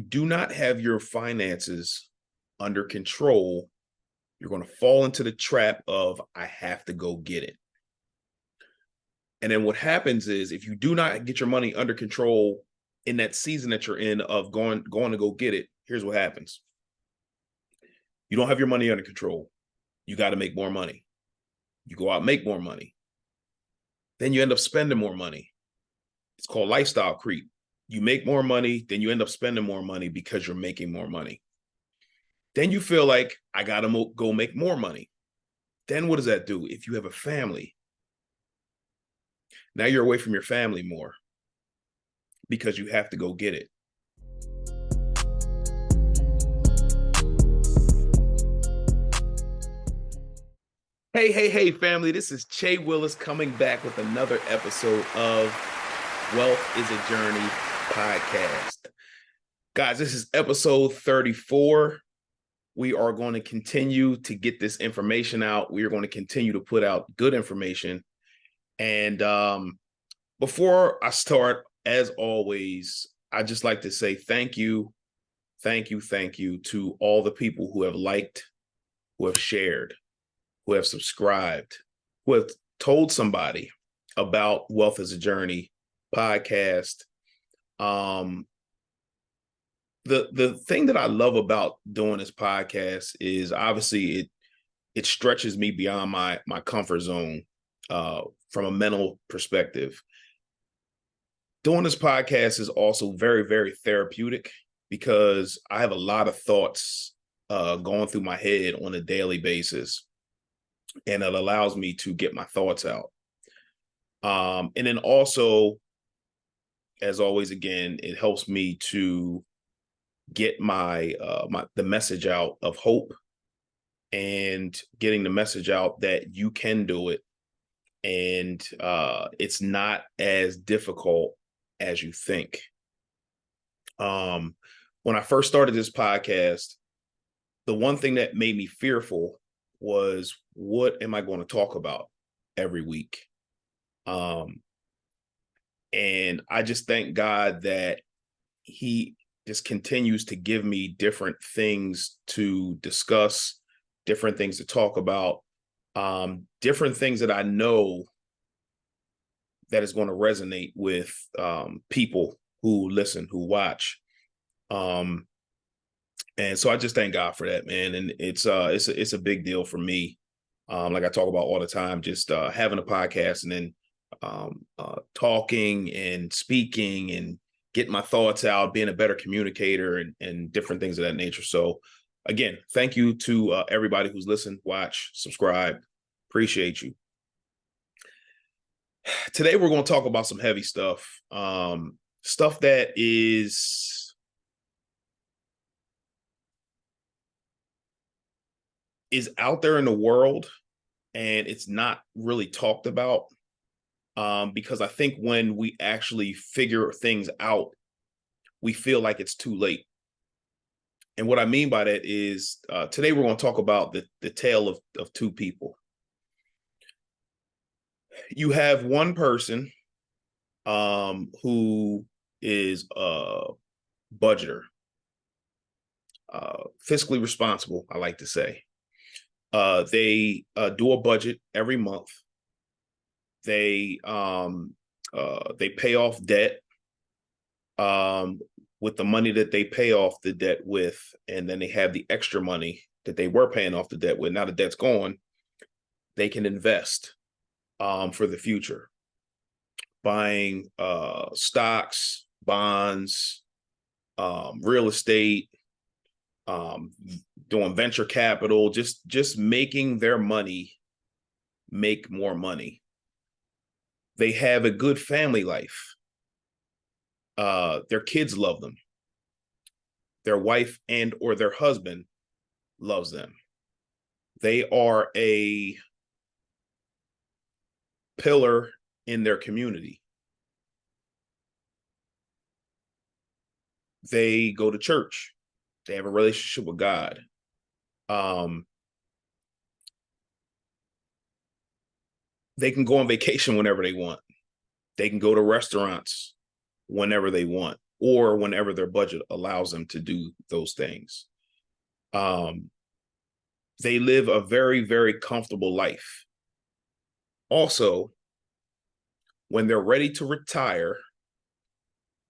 do not have your finances under control, you're going to fall into the trap of, I have to go get it. And then what happens is, if you do not get your money under control in that season that you're in of going to go get it, here's what happens. You don't have your money under control. You got to make more money. You go out and make more money. Then you end up spending more money. It's called lifestyle creep. You make more money, then you end up spending more money because you're making more money. Then you feel like, I got to go make more money. Then what does that do? If you have a family, now you're away from your family more because you have to go get it. Hey, family. This is Che Willis coming back with another episode of Wealth is a Journey podcast. Guys, this is episode 34. We are going to continue to get this information out. We are going to continue to put out good information. And before I start, as always, I just like to say thank you to all the people who have liked, who have shared, who have subscribed, who have told somebody about Wealth is a Journey podcast. The thing that I love about doing this podcast is, obviously it stretches me beyond my comfort zone from a mental perspective. Doing this podcast is also very, very therapeutic because I have a lot of thoughts going through my head on a daily basis, and it allows me to get my thoughts out. And then also, as always, again, it helps me to get the message out of hope, and getting the message out that you can do it. And it's not as difficult as you think. When I first started this podcast, the one thing that made me fearful was, what am I going to talk about every week? And I just thank God that He just continues to give me different things to discuss, different things to talk about, different things that I know that is going to resonate with people who listen, who watch. And so I just thank God for that, man. And it's a big deal for me. Like I talk about all the time, just having a podcast and then talking and speaking and getting my thoughts out, being a better communicator, and different things of that nature. So again, thank you to everybody who's listened, watch, subscribe. Appreciate you. Today, we're going to talk about some heavy stuff, stuff that is out there in the world, and it's not really talked about. Because I think when we actually figure things out, we feel like it's too late. And what I mean by that is, today we're going to talk about the tale of two people. You have one person who is a budgeter, fiscally responsible, I like to say. They do a budget every month. They pay off debt with the money that they pay off the debt with, and then they have the extra money that they were paying off the debt with. Now the debt's gone, they can invest for the future, buying stocks, bonds, real estate, doing venture capital, just making their money make more money. They have a good family life. Their kids love them. Their wife and or their husband loves them. They are a pillar in their community. They go to church. They have a relationship with God. They can go on vacation whenever they want. They can go to restaurants whenever they want. or whenever their budget allows them to do those things. They live a very, very comfortable life. Also, when they're ready to retire,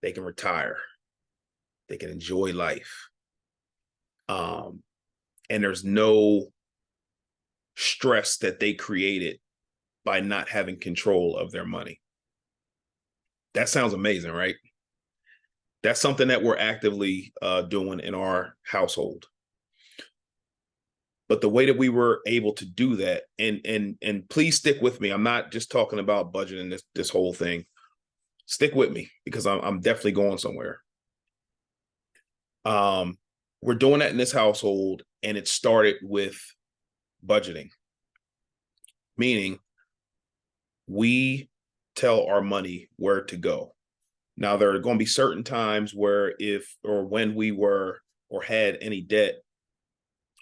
they can retire. They can enjoy life. And there's no stress that they created by not having control of their money. That sounds amazing, right? That's something that we're actively doing in our household. But the way that we were able to do that, and please stick with me. I'm not just talking about budgeting this whole thing. Stick with me because I'm definitely going somewhere. We're doing that in this household, and it started with budgeting, meaning we tell our money where to go. Now, there are going to be certain times where if or when we were or had any debt,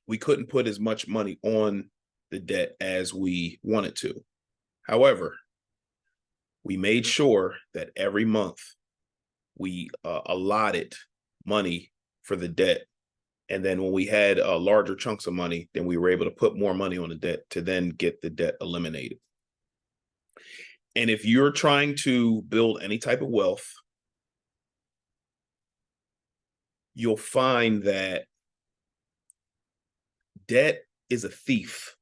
we couldn't put as much money on the debt as we wanted to. However, we made sure that every month we allotted money for the debt. And then when we had larger chunks of money, then we were able to put more money on the debt to then get the debt eliminated. And if you're trying to build any type of wealth, you'll find that debt is a thief.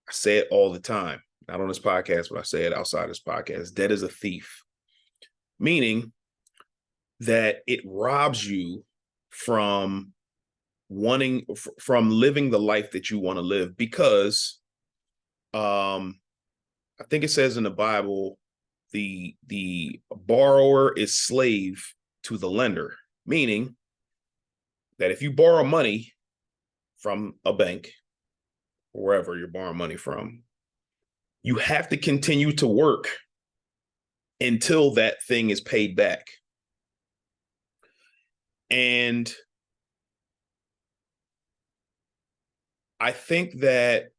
I say it all the time, not on this podcast, but I say it outside this podcast. Debt is a thief, meaning that it robs you from living the life that you want to live, because I think it says in the Bible, the borrower is slave to the lender, meaning that if you borrow money from a bank, or wherever you're borrowing money from, you have to continue to work until that thing is paid back. And I think that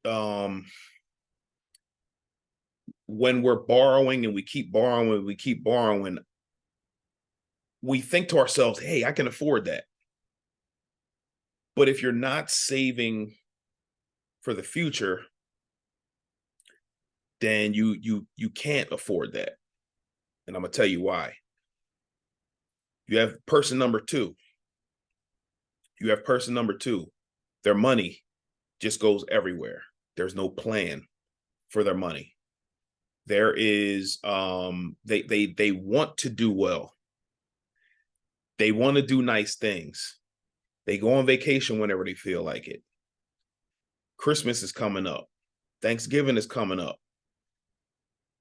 when we're borrowing and we keep borrowing, we think to ourselves, hey, I can afford that. But if you're not saving for the future, then you can't afford that. And I'm gonna tell you why. You have person number two. Their money just goes everywhere. There's no plan for their money. There is they want to do well. They want to do nice things. They go on vacation whenever they feel like it. Christmas is coming up. Thanksgiving is coming up.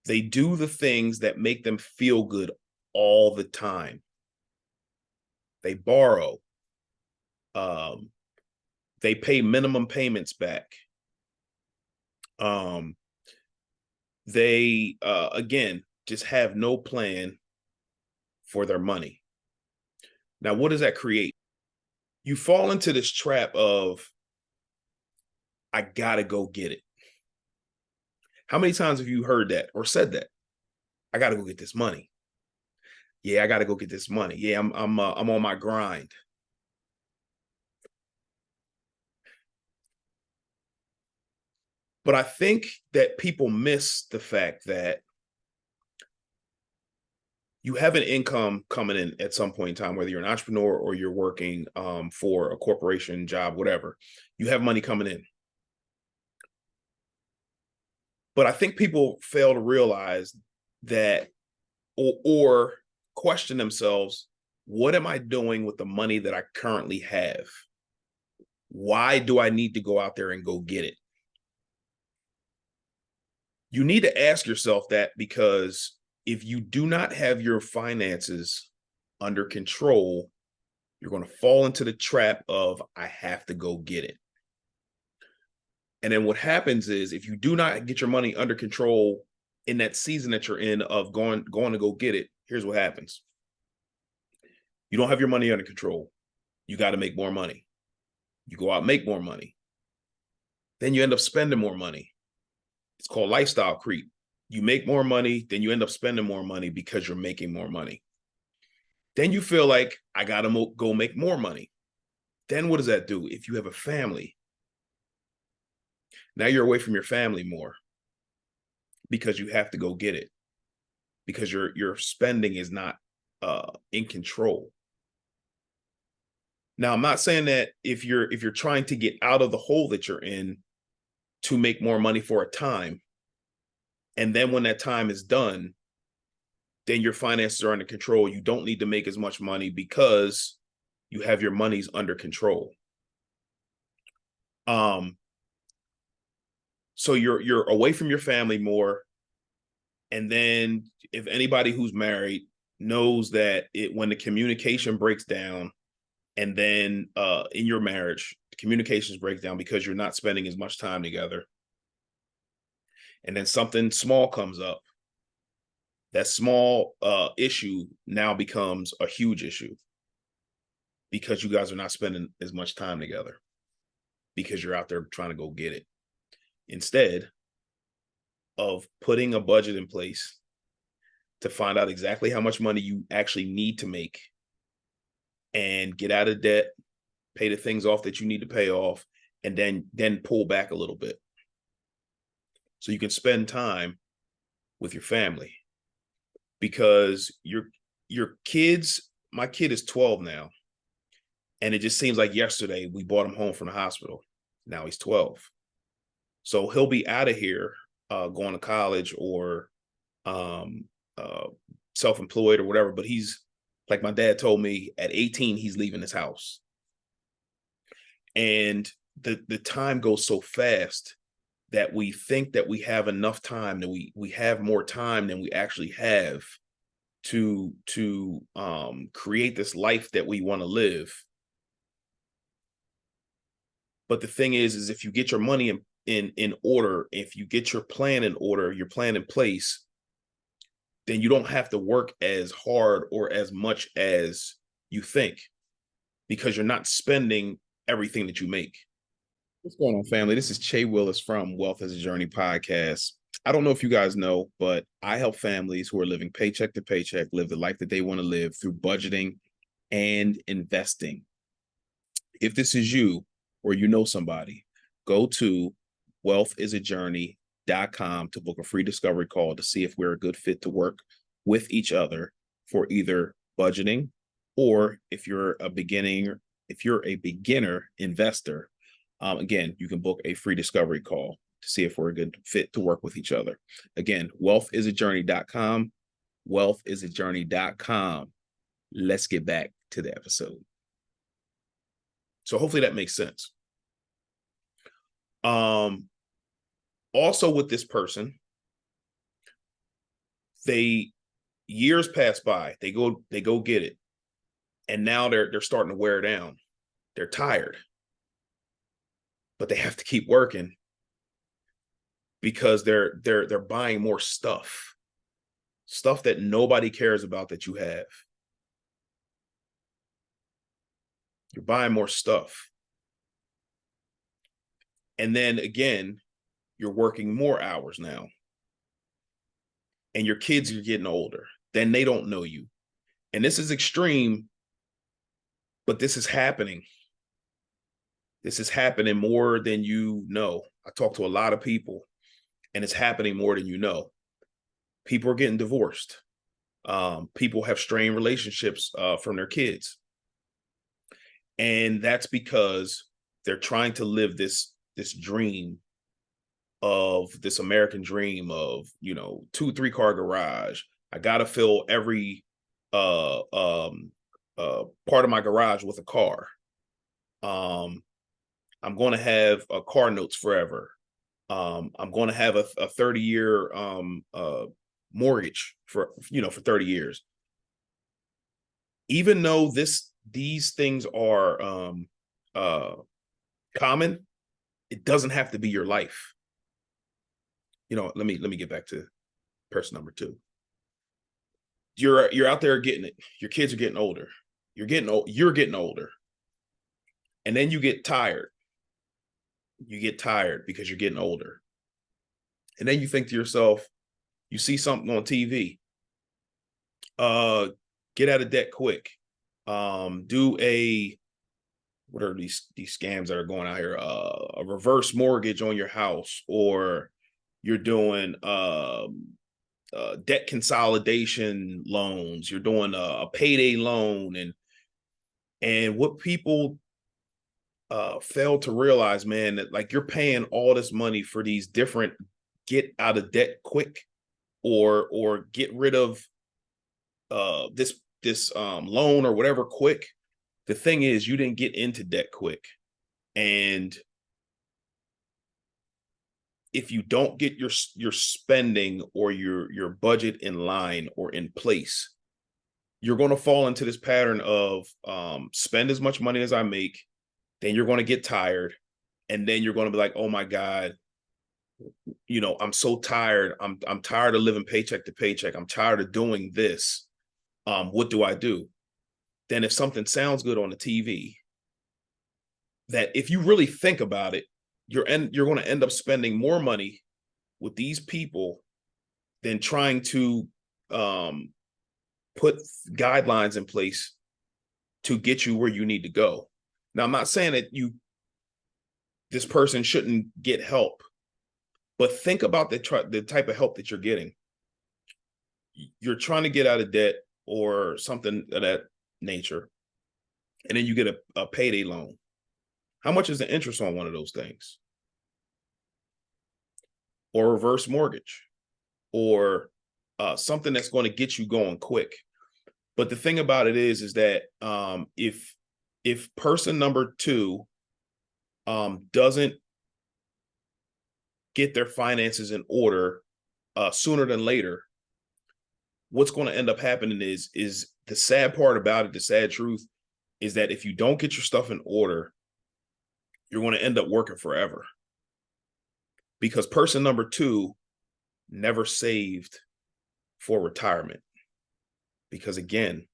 They do the things that make them feel good all the time. They borrow. They pay minimum payments back. They again just have no plan for their money. Now, what does that create? You fall into this trap of, I gotta go get it. How many times have you heard that or said that? I gotta go get this money. Yeah, I gotta go get this money. Yeah, I'm on my grind. But I think that people miss the fact that you have an income coming in at some point in time, whether you're an entrepreneur or you're working for a corporation, job, whatever. You have money coming in. But I think people fail to realize that, or question themselves, what am I doing with the money that I currently have? Why do I need to go out there and go get it? You need to ask yourself that, because if you do not have your finances under control, you're going to fall into the trap of, I have to go get it. And then what happens is, if you do not get your money under control in that season that you're in of going to go get it, here's what happens. You don't have your money under control. You got to make more money. You go out and make more money. Then you end up spending more money. It's called lifestyle creep. You make more money, then you end up spending more money because you're making more money. Then you feel like I got to go make more money. Then what does that do? If you have a family, now you're away from your family more because you have to go get it, because your spending is not in control. Now, I'm not saying that if you're trying to get out of the hole that you're in to make more money for a time, and then when that time is done, then your finances are under control. You don't need to make as much money because you have your monies under control. So you're away from your family more. And then if anybody who's married knows that when the communication breaks down, and then in your marriage, communications break down because you're not spending as much time together. And then something small comes up. That small issue now becomes a huge issue because you guys are not spending as much time together because you're out there trying to go get it. Instead of putting a budget in place to find out exactly how much money you actually need to make and get out of debt, pay the things off that you need to pay off, and then pull back a little bit so you can spend time with your family. Because your kids, my kid is 12 now, and it just seems like yesterday we brought him home from the hospital. Now he's 12. So he'll be out of here going to college or self-employed or whatever. But he's, like my dad told me, at 18, he's leaving his house. And the time goes so fast that we think that we have enough time, that we have more time than we actually have to create this life that we want to live. But the thing is if you get your money in order, if you get your plan in order, your plan in place, then you don't have to work as hard or as much as you think, because you're not spending everything that you make. What's going on, family? This is Che Willis from Wealth as a Journey podcast. I don't know if you guys know, but I help families who are living paycheck to paycheck live the life that they want to live through budgeting and investing. If this is you or you know somebody, go to wealthisajourney.com to book a free discovery call to see if we're a good fit to work with each other for either budgeting, or if you're a beginner investor, again, you can book a free discovery call to see if we're a good fit to work with each other. Again, wealthisajourney.com, wealthisajourney.com. Let's get back to the episode. So hopefully that makes sense. Also with this person, years pass by, they go get it. And now they're starting to wear down. They're tired, but they have to keep working because they're buying more stuff that nobody cares about that you have. You're buying more stuff. And then again, you're working more hours now. And your kids are getting older. Then they don't know you. And this is extreme, but this is happening. This is happening more than you know. I talk to a lot of people, and it's happening more than you know. People are getting divorced. People have strained relationships from their kids. And that's because they're trying to live this dream of this American dream of, 2-3 car garage. I got to fill every part of my garage with a car. I'm going to have car notes forever. I'm going to have a 30-year mortgage for 30 years. Even though these things are common, it doesn't have to be your life. Let me get back to person number 2. You're out there getting it. Your kids are getting older. You're getting older. And then you get tired. You get tired because you're getting older. And then you think to yourself, you see something on TV. get out of debt quick. Do a, what are these scams that are going out here? A reverse mortgage on your house, or you're doing debt consolidation loans. You're doing a payday loan, and what people fail to realize, man, that like you're paying all this money for these different get out of debt quick, or get rid of this loan or whatever quick. The thing is, you didn't get into debt quick, and if you don't get your spending or your budget in line or in place, you're going to fall into this pattern of spend as much money as I make, then you're going to get tired, and then you're going to be like, oh my God, I'm so tired. I'm tired of living paycheck to paycheck. I'm tired of doing this. What do I do? Then if something sounds good on the TV, that if you really think about it, you're going to end up spending more money with these people than trying to put guidelines in place to get you where you need to go. Now, I'm not saying that this person shouldn't get help, but think about the type of help that you're getting. You're trying to get out of debt or something of that nature, and then you get a payday loan. How much is the interest on one of those things? Or reverse mortgage, or something that's going to get you going quick. But the thing about it is that if person number two doesn't get their finances in order sooner than later, what's going to end up happening is the sad part about it, the sad truth is that if you don't get your stuff in order, you're going to end up working forever. Because person number two never saved for retirement. Because again,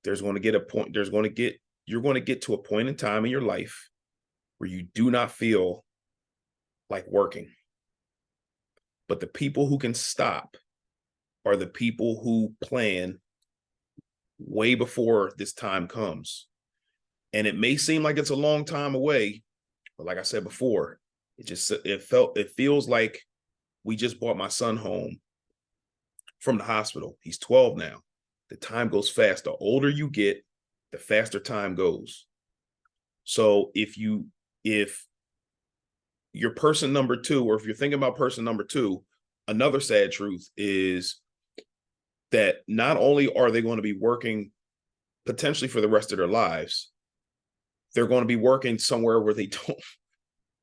you're going to get to a point in time in your life where you do not feel like working. But the people who can stop are the people who plan way before this time comes. And it may seem like it's a long time away, but like I said before, it feels like we just brought my son home from the hospital. He's 12 now. The time goes fast. The older you get, the faster time goes. So if you're person number two, or if you're thinking about person number two, another sad truth is that not only are they going to be working potentially for the rest of their lives, they're going to be working somewhere where they don't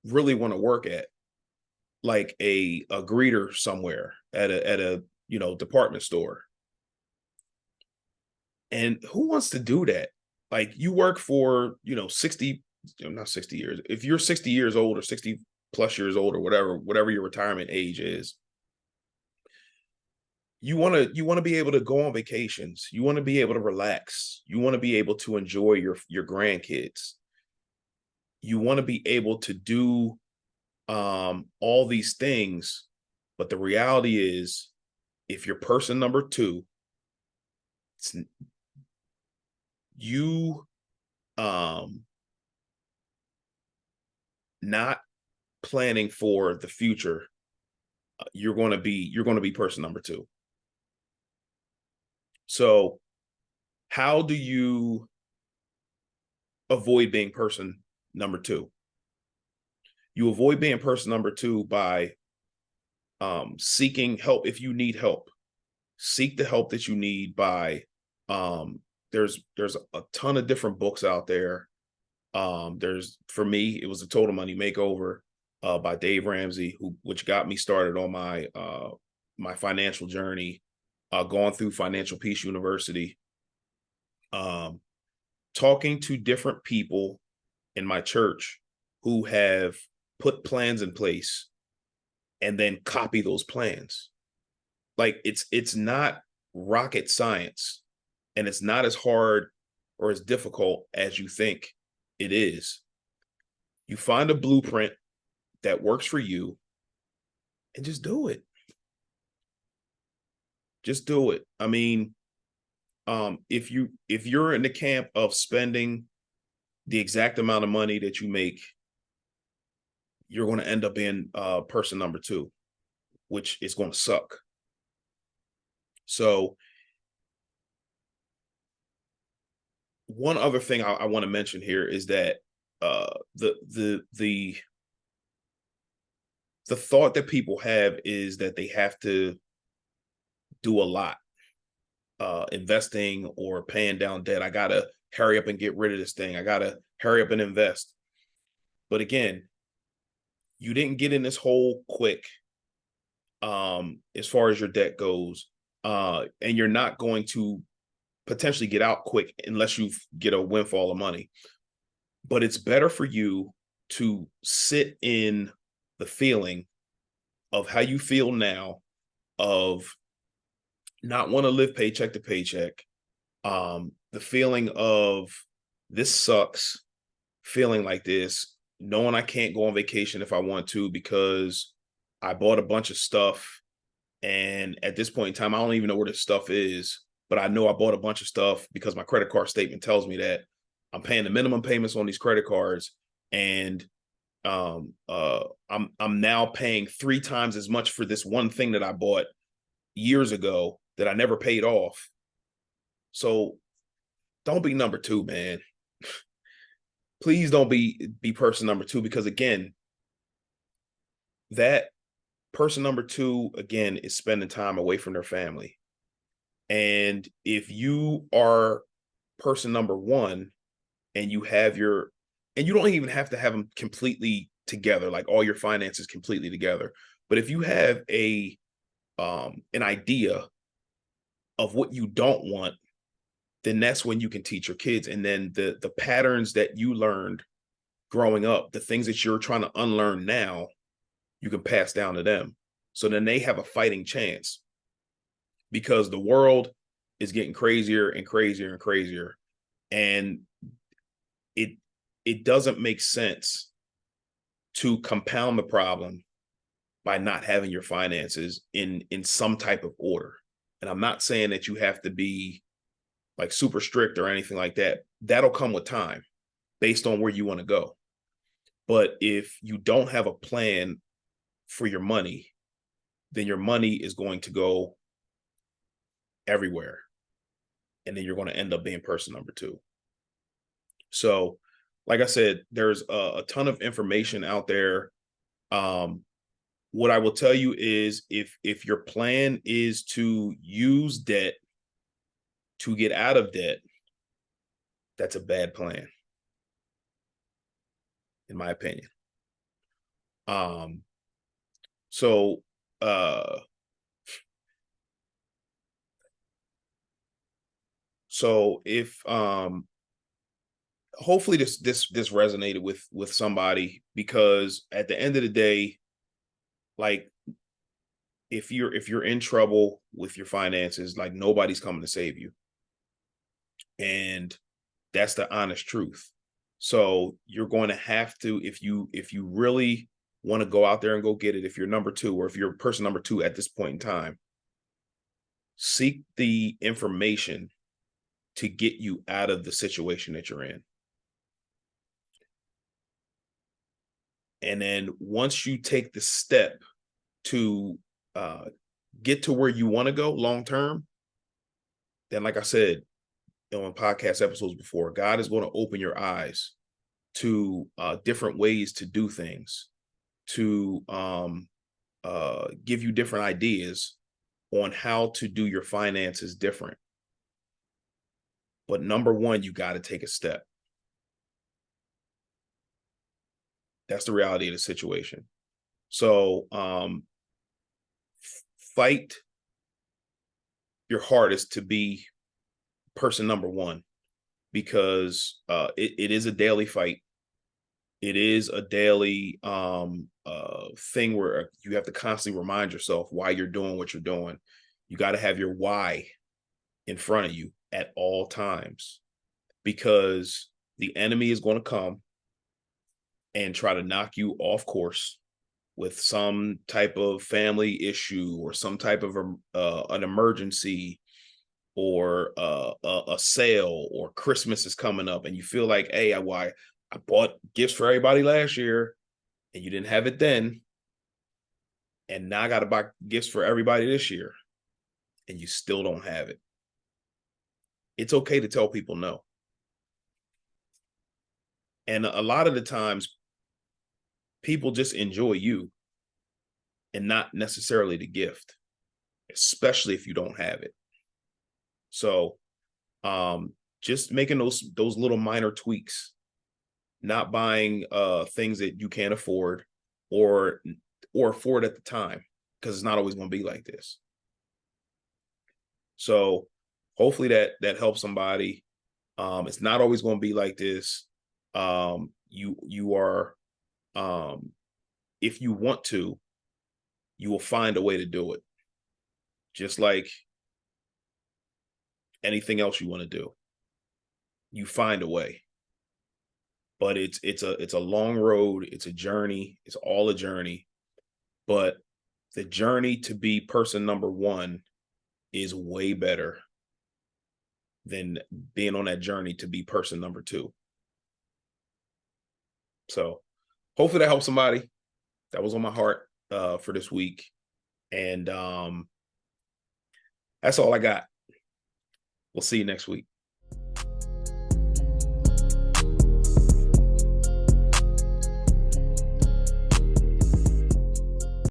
really want to work at, like a greeter somewhere at a department store. And who wants to do that? Like, you work for 60, not 60 years. If you're 60 years old or 60 plus years old or whatever your retirement age is, you want to be able to go on vacations. You want to be able to relax. You want to be able to enjoy your grandkids. You want to be able to do all these things. But the reality is, if you're person number two, you not planning for the future, you're going to be person number two. So how do you avoid being person number two? You avoid being person number two by seeking help. If you need help, seek the help that you need by there's a ton of different books out there. For me, it was a Total Money Makeover by Dave Ramsey, which got me started on my financial journey, going through Financial Peace University, talking to different people in my church who have put plans in place and then copy those plans. Like, it's not rocket science, and it's not as hard or as difficult as you think it is. You find a blueprint that works for you and just do it. Just do it. I mean, If you're in the camp of spending the exact amount of money that you make, you're going to end up being person number two, which is going to suck. So one other thing I want to mention here is that the thought that people have is that they have to do a lot, investing or paying down debt. I gotta hurry up and get rid of this thing. I gotta hurry up and invest. But again, you didn't get in this hole quick, as far as your debt goes, and you're not going to potentially get out quick unless you get a windfall of money. But it's better for you to sit in the feeling of how you feel now, of not want to live paycheck to paycheck, the feeling of this sucks, feeling like this, knowing I can't go on vacation if I want to because I bought a bunch of stuff, and at this point in time I don't even know where this stuff is, but I know I bought a bunch of stuff because my credit card statement tells me that I'm paying the minimum payments on these credit cards, and I'm now paying 3 times as much for this one thing that I bought years ago that I never paid off. So don't be number two, man. Please don't be person number two, because again, that person number two again is spending time away from their family. And if you are person number one and you have your, and you don't even have to have them completely together, like all your finances completely together, but if you have an idea of what you don't want, then that's when you can teach your kids. And then the patterns that you learned growing up, the things that you're trying to unlearn now, you can pass down to them. So then they have a fighting chance, because the world is getting crazier and crazier and crazier. And it doesn't make sense to compound the problem by not having your finances in some type of order. And I'm not saying that you have to be like super strict or anything like that. That'll come with time based on where you want to go. But if you don't have a plan for your money, then your money is going to go everywhere. And then you're going to end up being person number two. So, like I said, there's a ton of information out there. What I will tell you is if your plan is to use debt to get out of debt, that's a bad plan, in my opinion. So uh so if hopefully this resonated with somebody, because at the end of the day, like, if you're in trouble with your finances, like, nobody's coming to save you. And that's the honest truth. So you're going to have to, if you really want to go out there and go get it, if you're number two, or if you're person number two at this point in time, seek the information to get you out of the situation that you're in. And then once you take the step to get to where you want to go long term, then, like I said on podcast episodes before, God is going to open your eyes to different ways to do things, to give you different ideas on how to do your finances different. But number one, you got to take a step. That's the reality of the situation. So fight your hardest to be person number one, because it is a daily fight. It is a daily thing where you have to constantly remind yourself why you're doing what you're doing. You got to have your why in front of you at all times, because the enemy is going to come and try to knock you off course with some type of family issue or some type of an emergency, or a sale, or Christmas is coming up and you feel like, hey, I bought gifts for everybody last year and you didn't have it then, and now I got to buy gifts for everybody this year and you still don't have it. It's okay to tell people no. And a lot of the times people just enjoy you and not necessarily the gift, especially if you don't have it. So just making those little minor tweaks, not buying things that you can't afford or afford at the time, because it's not always going to be like this. So hopefully that helps somebody. It's not always going to be like this. You are, if you want to, you will find a way to do it. Just like anything else you want to do, you find a way. But it's a long road. It's a journey. It's all a journey. But the journey to be person number one is way better than being on that journey to be person number two. So hopefully that helps somebody. That was on my heart for this week. And that's all I got. We'll see you next week.